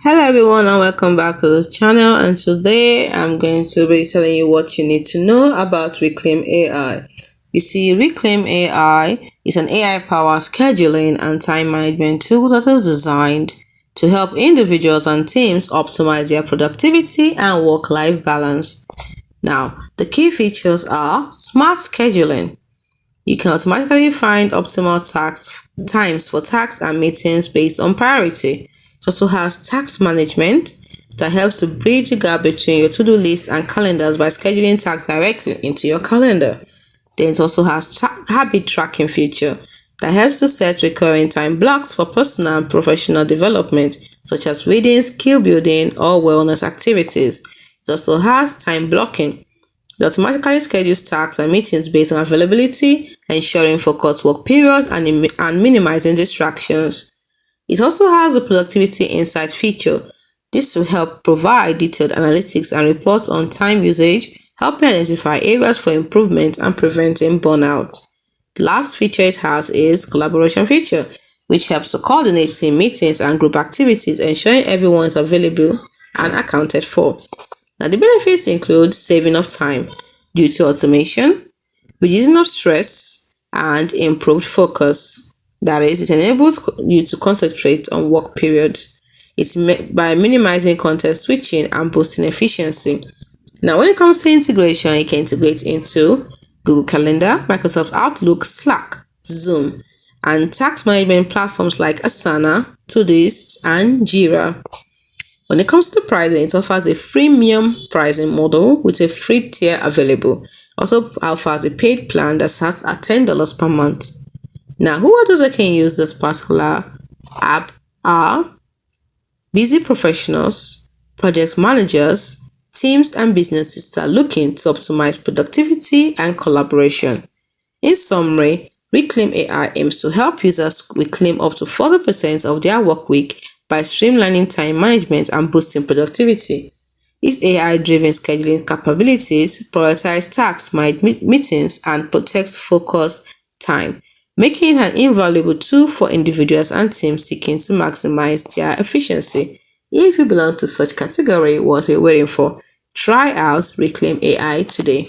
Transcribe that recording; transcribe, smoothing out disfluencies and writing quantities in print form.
Hello everyone and welcome back to this channel, and today I'm going to be telling you what you need to know about Reclaim AI. You see, Reclaim AI is an AI-powered scheduling and time management tool that is designed to help individuals and teams optimize their productivity and work-life balance. Now, the key features are smart scheduling. You can automatically find optimal times for tasks and meetings based on priority. It also has task management that helps to bridge the gap between your to-do list and calendars by scheduling tasks directly into your calendar. Then it also has habit tracking feature that helps to set recurring time blocks for personal and professional development, such as reading, skill building, or wellness activities. It also has time blocking. It automatically schedules tasks and meetings based on availability, ensuring focused work periods and minimizing distractions. It also has a productivity insight feature. This will help provide detailed analytics and reports on time usage, helping identify areas for improvement and preventing burnout. The last feature it has is collaboration feature, which helps to coordinate team meetings and group activities, ensuring everyone is available and accounted for. Now, the benefits include saving of time due to automation, reducing of stress, and improved focus. That is, it enables you to concentrate on work periods. It's by minimizing context switching and boosting efficiency. Now, when it comes to integration, it can integrate into Google Calendar, Microsoft Outlook, Slack, Zoom, and task management platforms like Asana, Todoist, and Jira. When it comes to pricing, it offers a freemium pricing model with a free tier available. Also offers a paid plan that starts at $10 per month. Now, who are those that can use this particular app are busy professionals, project managers, teams, and businesses that are looking to optimize productivity and collaboration. In summary, Reclaim AI aims to help users reclaim up to 40% of their work week by streamlining time management and boosting productivity. Its AI-driven scheduling capabilities prioritize tasks, manage meetings, and protect focus time, making it an invaluable tool for individuals and teams seeking to maximize their efficiency. If you belong to such category, what are you waiting for? Try out Reclaim AI today.